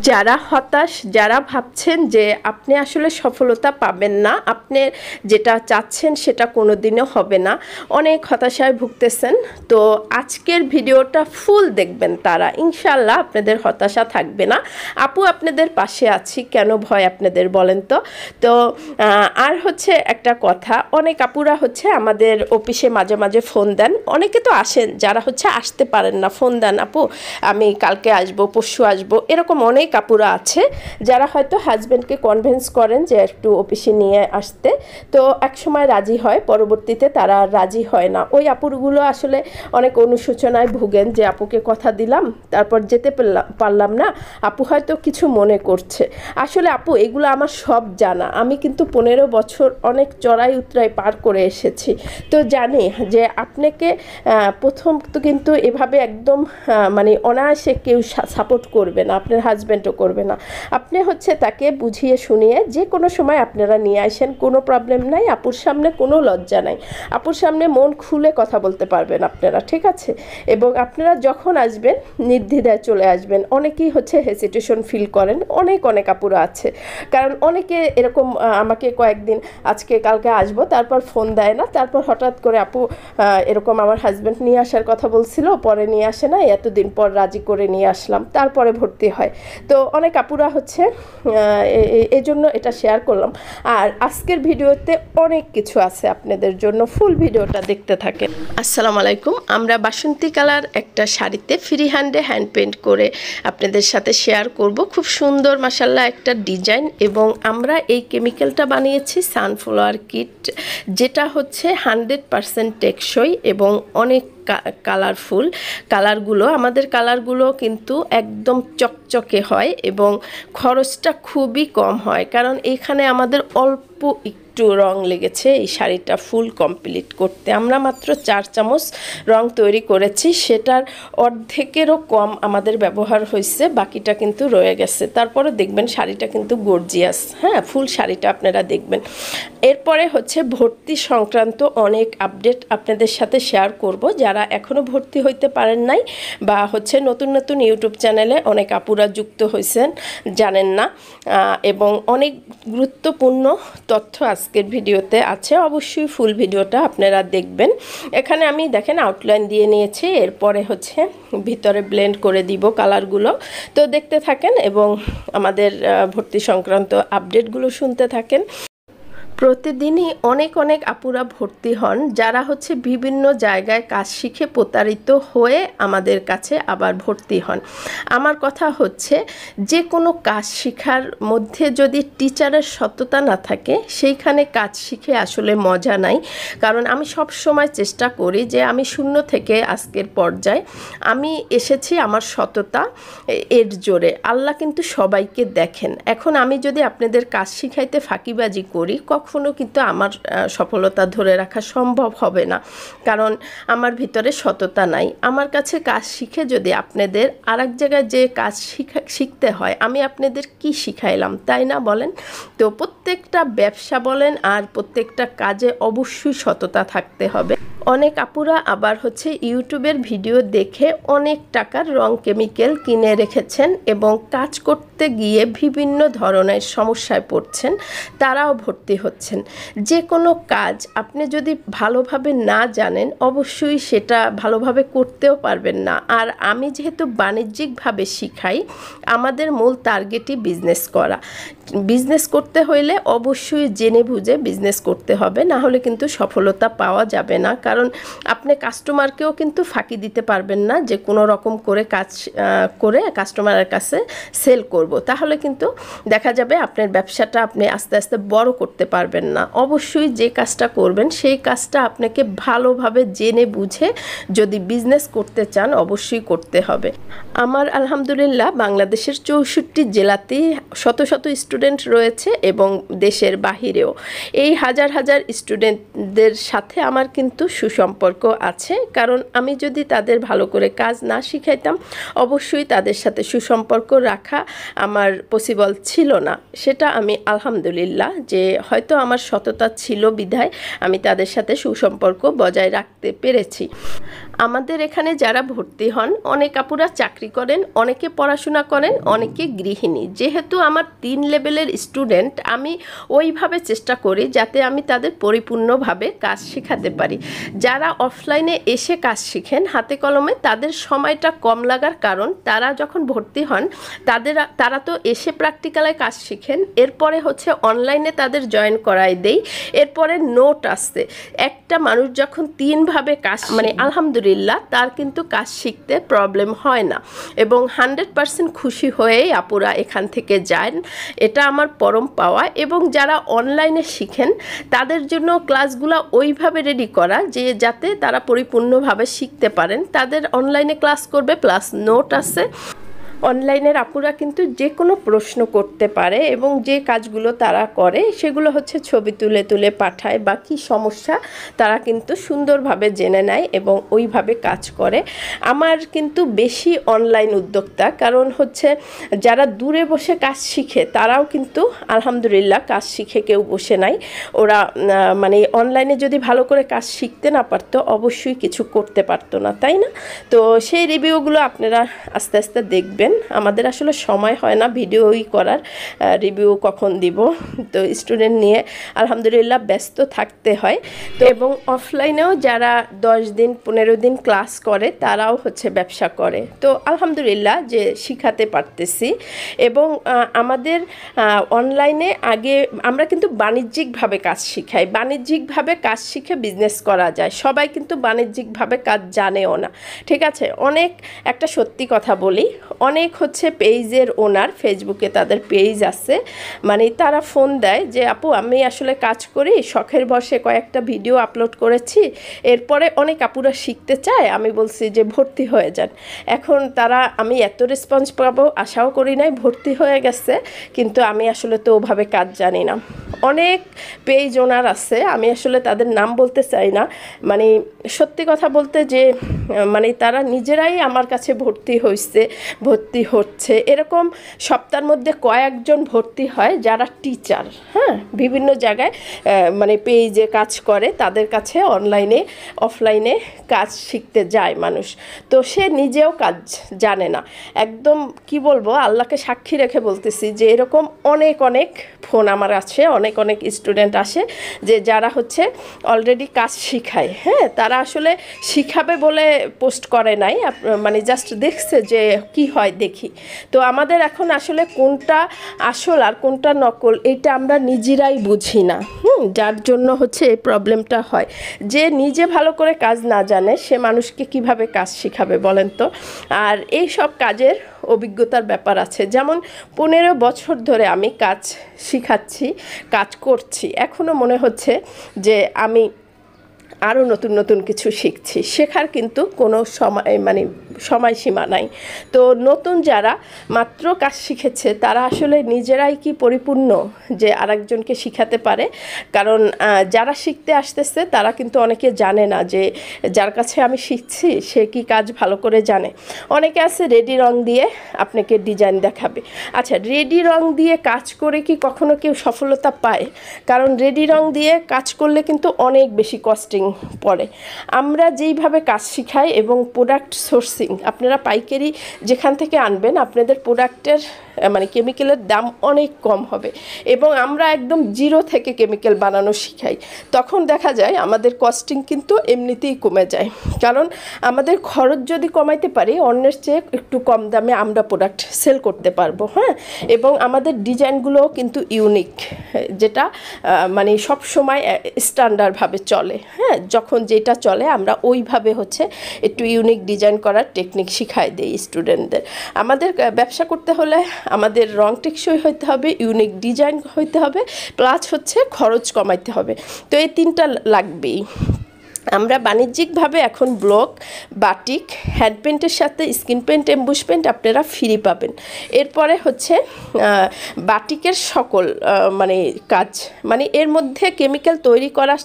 যারা হতাশ, যারা ভাবছেন যে আপনি আসলে সফলতা পাবেন না, আপনি যেটা চাচ্ছেন সেটা কোনোদিনও হবে না, অনেক হতাশায় ভুগতেছেন, তো আজকের ভিডিওটা ফুল দেখবেন, তারা ইনশাল্লাহ আপনাদের হতাশা থাকবে না। আপু আপনাদের পাশে আছি, কেন ভয় আপনাদের বলেন তো। তো আর হচ্ছে একটা কথা, অনেক আপুরা হচ্ছে আমাদের অফিসে মাঝে মাঝে ফোন দেন, অনেকে তো আসেন যারা হচ্ছে আসতে পারেন না, ফোন দেন আপু আমি কালকে আসবো, পরশু আসবো, এরকম অনেক আপুরা আছে যারা হয়তো হাজব্যান্ডকে কনভিন্স করেন যে একটু অফিসে নিয়ে আসতে, তো এক সময় রাজি হয়, পরবর্তীতে তারা রাজি হয় না। ওই আপুরগুলো আসলে অনেক অনুশোচনায় ভুগেন যে আপুকে কথা দিলাম, তারপর যেতে পারলাম না, আপু হয়তো কিছু মনে করছে। আসলে আপু এগুলো আমার সব জানা, আমি কিন্তু 15 বছর অনেক চড়াই উতরাই পার করে এসেছি, তো জানি যে আপনাকে প্রথম তো কিন্তু এভাবে একদম মানে অনায়াসে কেউ সাপোর্ট করবে না, আপনার হাজব্যান্ডও করবে না। আপনি হচ্ছে তাকে বুঝিয়ে শুনিয়ে যে কোনো সময় আপনারা নিয়ে আসেন, কোনো প্রবলেম নাই, আপুর সামনে কোনো লজ্জা নাই, আপুর সামনে মন খুলে কথা বলতে পারবেন আপনারা, ঠিক আছে। এবং আপনারা যখন আসবেন নির্দ্বিধায় চলে আসবেন। অনেকেই হচ্ছে হেসিটেশন ফিল করেন, অনেক আপুরা আছে, কারণ অনেকে এরকম আমাকে কয়েকদিন আজকে কালকে আসবো তারপর ফোন দেয় না, তারপর হঠাৎ করে আপু এরকম আমার হাজব্যান্ড নিয়ে আসার কথা বলছিল, পরে নিয়ে আসে না, এতদিন পর রাজি করে নিয়ে আসলাম, তারপরে ভর্তি হয়। তো অনেক আপুরা হচ্ছে এই জন্য এটা শেয়ার করলাম। আর আজকের ভিডিওতে অনেক কিছু আছে আপনাদের জন্য, ফুল ভিডিওটা দেখতে থাকেন। আসসালামু আলাইকুম। আমরা বাসন্তী কালার একটা শাড়িতে ফ্রি হ্যান্ডে হ্যান্ড পেইন্ট করে আপনাদের সাথে শেয়ার করব, খুব সুন্দর মাশাআল্লাহ একটা ডিজাইন। এবং আমরা এই কেমিক্যালটা বানিয়েছি সানফ্লাওয়ার কিট, যেটা হচ্ছে 100% টেকসই এবং অনেক কালারফুল। আমাদের কালারগুলো কিন্তু একদম চকচকে হয় এবং খরচটা খুবই কম হয়, কারণ এখানে আমাদের অল্প একটু রং লেগেছে এই শাড়িটা ফুল কমপ্লিট করতে। আমরা মাত্র 4 চামচ রং তৈরি করেছি, সেটার অর্ধেকেরও কম আমাদের ব্যবহার হয়েছে, বাকিটা কিন্তু রয়ে গেছে। তারপরে দেখবেন শাড়িটা কিন্তু গর্জিয়াস, হ্যাঁ, ফুল শাড়িটা আপনারা দেখবেন। এরপরে হচ্ছে ভর্তি সংক্রান্ত অনেক আপডেট আপনাদের সাথে শেয়ার করব। যারা এখনও ভর্তি হইতে পারেন নাই বা হচ্ছে নতুন নতুন ইউটিউব চ্যানেলে অনেক আপুরা যুক্ত হয়েছেন, জানেন না, এবং অনেক গুরুত্বপূর্ণ তথ্য আজকের ভিডিওতে আছে, অবশ্যই ফুল ভিডিওটা আপনারা দেখবেন। এখানে আমি দেখেন আউটলাইন দিয়ে নিয়েছি, এরপরে হচ্ছে ভিতরে ব্লেন্ড করে দিব কালারগুলো, তো দেখতে থাকেন এবং আমাদের ভর্তি সংক্রান্ত আপডেটগুলো শুনতে থাকেন। প্রতিদিনই অনেক আপুরা ভর্তি হন, যারা হচ্ছে বিভিন্ন জায়গায় কাজ শিখে প্রতারিত হয়ে আমাদের কাছে আবার ভর্তি হন। আমার কথা হচ্ছে যে কোনো কাজ শেখার মধ্যে যদি টিচারের সততা না থাকে, সেইখানে কাজ শিখে আসলে মজা নাই। কারণ আমি সব সময় চেষ্টা করি যে আমি শূন্য থেকে আজকের পর্যায়ে আমি এসেছি আমার সততা এর জোরে। আল্লাহ কিন্তু সবাইকে দেখেন। এখন আমি যদি আপনাদের কাজ শিখাইতে ফাঁকিবাজি করি, কখনো কিন্তু আমার সফলতা ধরে রাখা সম্ভব হবে না, কারণ আমার ভিতরে সততা নাই। আমার কাছে কাজ শিখে যদি আপনাদের আরেক জায়গায় যে কাজ শিখতে হয়, আমি আপনাদের কি শিখাইলাম, তাই না বলেন? তো প্রত্যেকটা ব্যবসা বলেন আর প্রত্যেকটা কাজে অবশ্যই সততা থাকতে হবে। অনেক আপুরা আবার হচ্ছে ইউটিউবের ভিডিও দেখে অনেক টাকার রং কেমিক্যাল কিনে রেখেছেন এবং কাজ করতে গিয়ে বিভিন্ন ধরনের সমস্যায় পড়ছেন, তারাও ভর্তি হচ্ছেন। যে কোনো কাজ আপনি যদি ভালোভাবে না জানেন, অবশ্যই সেটা ভালোভাবে করতেও পারবেন না। আর আমি যেহেতু বাণিজ্যিকভাবে শিখাই, আমাদের মূল টার্গেটই বিজনেস করা। বিজনেস করতে হইলে অবশ্যই জেনে বুঝে বিজনেস করতে হবে, না হলে কিন্তু সফলতা পাওয়া যাবে না। কারণ আপনি কাস্টমারকেও কিন্তু ফাঁকি দিতে পারবেন না যে কোনো রকম করে কাজ করে কাস্টমারের কাছে সেল করব, তাহলে কিন্তু দেখা যাবে আপনার ব্যবসাটা আপনি আস্তে আস্তে বড় করতে পারবেন না। অবশ্যই যে কাজটা করবেন সেই কাজটা আপনাকে ভালোভাবে জেনে বুঝে যদি বিজনেস করতে চান অবশ্যই করতে হবে। আমার আলহামদুলিল্লাহ বাংলাদেশের 64 জেলাতেই শত স্টুডেন্ট রয়েছে এবং দেশের বাহিরেও। এই হাজার স্টুডেন্টদের সাথে আমার কিন্তু সুসম্পর্ক আছে, কারণ আমি যদি তাদের ভালো করে কাজ না শিখাইতাম, অবশ্যই তাদের সাথে সুসম্পর্ক রাখা আমার পসিবল ছিল না। সেটা আমি আলহামদুলিল্লাহ যে হয়তো আমার সততা ছিল বিধায় আমি তাদের সাথে সুসম্পর্ক বজায় রাখতে পেরেছি। আমাদের এখানে যারা ভর্তি হন অনেক আপুরা চাকরি করেন, অনেকে পড়াশোনা করেন, অনেকে গৃহিণী। যেহেতু আমার 3 লেভেলের স্টুডেন্ট, আমি ওইভাবে চেষ্টা করি যাতে আমি তাদের পরিপূর্ণভাবে কাজ শেখাতে পারি। যারা অফলাইনে এসে কাজ শিখেন হাতে কলমে, তাদের সময়টা কম লাগার কারণ তারা যখন ভর্তি হন তারা তো এসে প্র্যাকটিক্যালে কাজ শিখেন, এরপরে হচ্ছে অনলাইনে তাদের জয়েন করাই দেই, এরপরে নোট আসছে। একটা মানুষ যখন 3 ভাবে কাজ মানে আলহামদুলিল্লাহ তার কিন্তু কাজ শিখতে প্রবলেম হয় না, এবং 100% খুশি হয়েই আপুরা এখান থেকে যান। এটা আমার পরম পাওয়া। এবং যারা অনলাইনে শিখেন তাদের জন্য ক্লাসগুলো ওইভাবে রেডি করা যে যাতে তারা পরিপূর্ণভাবে শিখতে পারেন। তাদের অনলাইনে ক্লাস করবে প্লাস নোট আছে। অনলাইনের আপুরা কিন্তু যে কোনো প্রশ্ন করতে পারে, এবং যে কাজগুলো তারা করে সেগুলো হচ্ছে ছবি তুলে তুলে পাঠায়, বা কী সমস্যা তারা কিন্তু সুন্দরভাবে জেনে নেয় এবং ওইভাবে কাজ করে। আমার কিন্তু বেশি অনলাইন উদ্যোক্তা, কারণ হচ্ছে যারা দূরে বসে কাজ শিখে তারাও কিন্তু আলহামদুলিল্লাহ কাজ শিখে কেউ বসে নাই। ওরা মানে অনলাইনে যদি ভালো করে কাজ শিখতে না পারতো অবশ্যই কিছু করতে পারতো না, তাই না? তো সেই রিভিউগুলো আপনারা আস্তে আস্তে দেখবেন। আমাদের আসলে সময় হয় না ভিডিওই করার, রিভিউ কখন দিব, তো স্টুডেন্ট নিয়ে আলহামদুলিল্লাহ ব্যস্ত থাকতে হয়। তো এবং অফলাইনেও যারা 10 দিন 15 দিন ক্লাস করে তারাও হচ্ছে ব্যবসা করে, তো আলহামদুলিল্লাহ যে শিখাতে পারতেছি। এবং আমাদের অনলাইনে আগে আমরা কিন্তু বাণিজ্যিকভাবে কাজ শিখাই, বাণিজ্যিকভাবে কাজ শিখে বিজনেস করা যায়। সবাই কিন্তু বাণিজ্যিকভাবে কাজ জানেও না, ঠিক আছে? অনেক একটা সত্যি কথা বলি, অনেক হচ্ছে পেজের ওনার, ফেসবুকে তাদের পেজ আছে, মানে তারা ফোন দেয় যে আপু আমি আসলে কাজ করি, শখের বসে কয়েকটা ভিডিও আপলোড করেছি, এরপরে অনেক আপুরা শিখতে চায়, আমি বলছি যে ভর্তি হয়ে যান। এখন তারা আমি এত রেসপন্স পাবো আশাও করি নাই, ভর্তি হয়ে গেছে, কিন্তু আমি আসলে তো ওভাবে কাজ জানি না। অনেক পেজ ওনার আছে, আমি আসলে তাদের নাম বলতে চাই না, মানে সত্যি কথা বলতে যে মানে তারা নিজেরাই আমার কাছে ভর্তি হচ্ছে, এরকম সপ্তাহের মধ্যে কয়েকজন ভর্তি হয় যারা টিচার, হ্যাঁ, বিভিন্ন জায়গায় মানে পেজে কাজ করে, তাদের কাছে অনলাইনে অফলাইনে কাজ শিখতে যায় মানুষ। তো সে নিজেও কাজ জানে না, একদম কি বলবো, আল্লাহকে সাক্ষী রেখে বলতেছি যে এরকম অনেক অনেক ফোন আমার আছে, অনেক অনেক স্টুডেন্ট আসে যে যারা হচ্ছে অলরেডি কাজ শিখায়, হ্যাঁ, তারা আসলে শিখাবে বলে পোস্ট করে নাই, মানে জাস্ট দেখছে যে কি হয় দেখি। তো আমাদের এখন আসলে কোনটা আসল আর কোনটা নকল এটা আমরা নিজেরাই বুঝি না, যার জন্য হচ্ছে এই প্রবলেমটা হয়। যে নিজে ভালো করে কাজ না জানে সে মানুষকে কিভাবে কাজ শিখাবে বলেন তো? আর এই সব কাজের অভিজ্ঞতার ব্যাপার আছে, যেমন 15 বছর ধরে আমি কাজ শিখাচ্ছি, কাজ করছি, এখনও মনে হচ্ছে যে আমি আরও নতুন নতুন কিছু শিখছি। শেখার কিন্তু কোনো সময়সীমা নাই। তো নতুন যারা মাত্র কাজ শিখেছে তারা আসলে নিজেরাই কি পরিপূর্ণ যে আরেকজনকে শিখাতে পারে? কারণ যারা শিখতে আসতেছে তারা কিন্তু অনেকে জানে না যে যার কাছে আমি শিখছি সে কি কাজ ভালো করে জানে। অনেকে আছে রেডি রং দিয়ে আপনাকে ডিজাইন দেখাবে। আচ্ছা, রেডি রং দিয়ে কাজ করে কি কখনো কেউ সফলতা পায়? কারণ রেডি রং দিয়ে কাজ করলে কিন্তু অনেক বেশি কস্টিং পড়ে। আমরা যেইভাবে কাজ শিখাই এবং প্রোডাক্ট সোর্সিং, আপনারা পাইকারি যেখান থেকে আনবেন আপনাদের প্রোডাক্টের মানে কেমিক্যালের দাম অনেক কম হবে, এবং আমরা একদম জিরো থেকে কেমিক্যাল বানানো শিখাই। তখন দেখা যায় আমাদের কস্টিং কিন্তু এমনিতেই কমে যায়, কারণ আমাদের খরচ যদি কমাইতে পারি অন্যের চেয়ে একটু কম দামে আমরা প্রোডাক্ট সেল করতে পারবো, হ্যাঁ। এবং আমাদের ডিজাইনগুলোও কিন্তু ইউনিক, যেটা মানে সব সময় স্ট্যান্ডার্ডভাবে চলে, হ্যাঁ। যখন যেটা চলে আমরা ওইভাবে হচ্ছে একটু ইউনিক ডিজাইন করার টেকনিক শিখাই দিই স্টুডেন্টদের। আমাদের ব্যবসা করতে হলে আমাদের রং টেকসই হইতে হবে, ইউনিক ডিজাইন হইতে হবে, প্লাস হচ্ছে খরচ কমাইতে হবে। তো এই 3টা লাগবেই। আমরা বাণিজ্যিকভাবে এখন ব্লক, বাটিক, হ্যান্ড পেন্টের সাথে স্কিন পেন্ট, এমবুশ পেন্ট আপনারা ফ্রি পাবেন। এরপরে হচ্ছে বাটিকের সকল মানে কাজ, মানে এর মধ্যে কেমিক্যাল তৈরি করা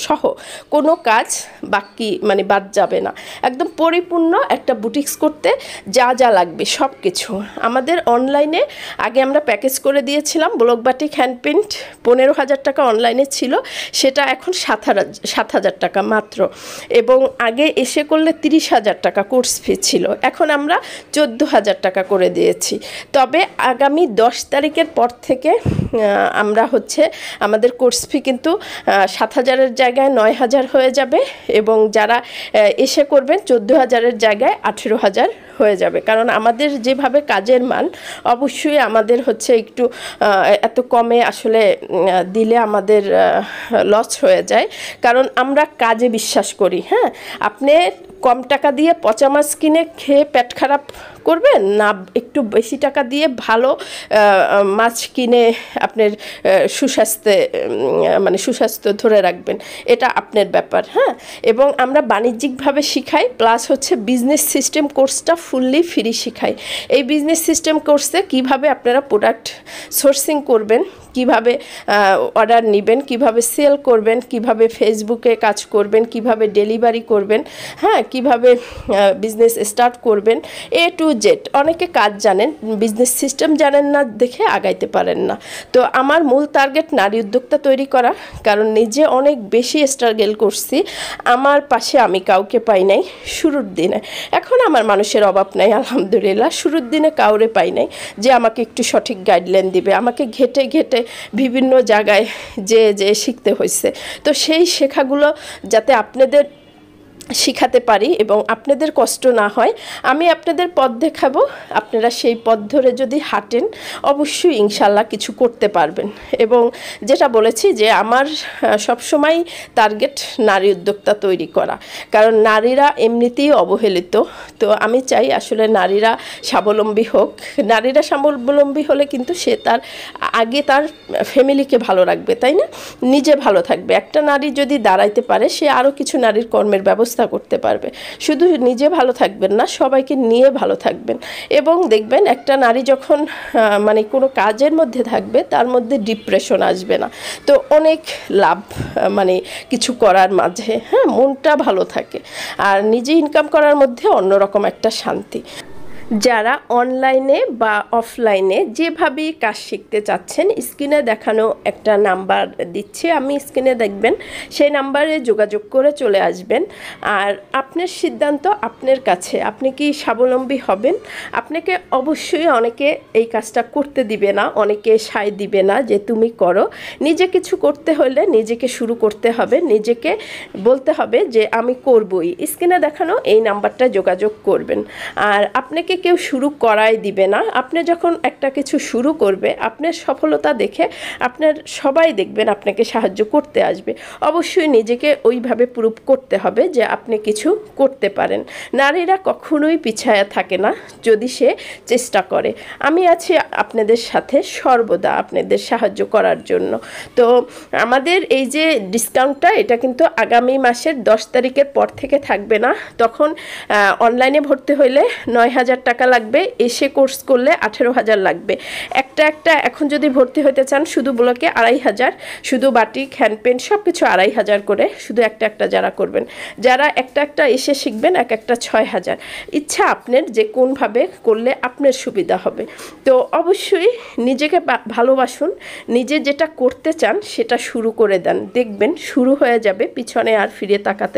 সহ কোনো কাজ বাকি মানে বাদ যাবে না, একদম পরিপূর্ণ একটা বুটিক্স করতে যা যা লাগবে সব কিছু আমাদের অনলাইনে আগে আমরা প্যাকেজ করে দিয়েছিলাম। ব্লক বাটিক হ্যান্ড পেইন্ট 15,000 টাকা অনলাইনে ছিল, সেটা এখন 7,000 টাকা মাত্র, এবং আগে এসে করলে 30,000 টাকা কোর্স ফি ছিল, এখন আমরা 14,000 টাকা করে দিয়েছি। তবে আগামী 10 তারিখের পর থেকে আমরা হচ্ছে আমাদের কোর্স ফি কিন্তু 7,000-এর জায়গায় 9,000 হয়ে যাবে, এবং যারা এসে করবেন 14,000-এর জায়গায় 18,000 হয়ে যাবে। কারণ আমাদের যেভাবে কাজের মান, অবশ্যই আমাদের হচ্ছে একটু এত কমে আসলে দিলে আমাদের লস হয়ে যায়, কারণ আমরা কাজে বিশ্বাস করি। হ্যাঁ, আপনি কম টাকা দিয়ে পচা মাছ কিনে খেয়ে পেট খারাপ করবেন না একটু বেশি টাকা দিয়ে ভালো মাছ কিনে আপনার সুস্বাস্থ্য ধরে রাখবেন, এটা আপনার ব্যাপার। হ্যাঁ, এবং আমরা বাণিজ্যিকভাবে শিখাই, প্লাস হচ্ছে বিজনেস সিস্টেম কোর্সটা ফুললি ফ্রি শিখাই। এই বিজনেস সিস্টেম কোর্সে কিভাবে আপনারা প্রোডাক্ট সোর্সিং করবেন, কিভাবে অর্ডার নেবেন, কিভাবে সেল করবেন, কিভাবে ফেসবুকে কাজ করবেন, কিভাবে ডেলিভারি করবেন, হ্যাঁ, কিভাবে বিজনেস স্টার্ট করবেন, A to Z। অনেকে কাজ জানেন, বিজনেস সিস্টেম জানেন না দেখে আগাইতে পারেন না। তো আমার মূল টার্গেট নারী উদ্যোক্তা তৈরি করা, কারণ নিজে অনেক বেশি স্ট্রাগল করছি, আমার পাশে আমি কাউকে পাই নাই শুরুর দিনে। এখন আমার মানুষের অভাব নাই আলহামদুলিল্লাহ, শুরুর দিনে কাউরে পাই নাই যে আমাকে একটু সঠিক গাইডলাইন দিবে, আমাকে ঘেটে ঘেটে বিভিন্ন জায়গায় যে শিখতে হয়েছে। তো সেই শেখাগুলো যাতে আপনাদের শিখাতে পারি এবং আপনাদের কষ্ট না হয়, আমি আপনাদের পথ দেখাবো, আপনারা সেই পথ ধরে যদি হাঁটেন অবশ্যই ইনশাল্লাহ কিছু করতে পারবেন। এবং যেটা বলেছি যে আমার সবসময় টার্গেট নারী উদ্যোক্তা তৈরি করা, কারণ নারীরা এমনিতেই অবহেলিত। তো আমি চাই আসলে নারীরা স্বাবলম্বী হোক। নারীরা স্বাবলম্বী হলে কিন্তু সে তার আগে তার ফ্যামিলিকে ভালো রাখবে, তাই না? নিজে ভালো থাকবে। একটা নারী যদি দাঁড়াইতে পারে, সে আরও কিছু নারীর কর্মের ব্যবস্থা করতে পারবে। শুধু নিজে ভালো থাকবেন না, সবাইকে নিয়ে ভালো থাকবেন। এবং দেখবেন একটা নারী যখন মানে কোনো কাজের মধ্যে থাকবে, তার মধ্যে ডিপ্রেশন আসবে না। তো অনেক লাভ মানে কিছু করার মাঝে, হ্যাঁ, মনটা ভালো থাকে, আর নিজে ইনকাম করার মধ্যে অন্যরকম একটা শান্তি। যারা অনলাইনে বা অফলাইনে যেভাবেই কাজ শিখতে চাচ্ছেন, স্ক্রিনে দেখানো একটা নাম্বার দিচ্ছি, আমি স্ক্রিনে দেখবেন, সেই নাম্বারে যোগাযোগ করে চলে আসবেন। আর আপনার সিদ্ধান্ত আপনার কাছে, আপনি কি স্বাবলম্বী হবেন। আপনাকে অবশ্যই অনেকে এই কাজটা করতে দিবে না, অনেকে সায় দিবে না যে তুমি করো। নিজে কিছু করতে হলে নিজেকে শুরু করতে হবে, নিজেকে বলতে হবে যে আমি করবই। স্ক্রিনে দেখানো এই নাম্বারটা যোগাযোগ করবেন। আর আপনাকে কেউ শুরু করাই দিবে না। আপনি যখন একটা কিছু শুরু করবে, আপনার সফলতা দেখে আপনার সবাই দেখবেন আপনাকে সাহায্য করতে আসবে। অবশ্যই নিজেকে ওইভাবে প্রুভ করতে হবে যে আপনি কিছু করতে পারেন। নারীরা কখনোই পিছায়া থাকে না যদি সে চেষ্টা করে। আমি আছি আপনাদের সাথে সর্বদা আপনাদের সাহায্য করার জন্য। তো আমাদের এই যে ডিসকাউন্টটা, এটা কিন্তু আগামী মাসের 10 তারিখের পর থেকে থাকবে না। তখন অনলাইনে ভর্তি হইলে 9,000 টাকা লাগবে, এসে কোর্স করলে 18,000 লাগবে। একটা এখন যদি ভর্তি হতে চান শুধু ব্লকে 2,500, শুধু বাটিক হ্যান্ড পেইন্ট সব কিছু 2,500 করে, শুধু একটা যারা করবেন। যারা একটা এসে শিখবেন একটা 6,000। ইচ্ছা আপনার যে কোনভাবে করলে আপনার সুবিধা হবে। তো অবশ্যই নিজেকে ভালোবাসুন, নিজে যেটা করতে চান সেটা শুরু করে দেন, দেখবেন শুরু হয়ে যাবে, পিছনে আর ফিরে তাকাতে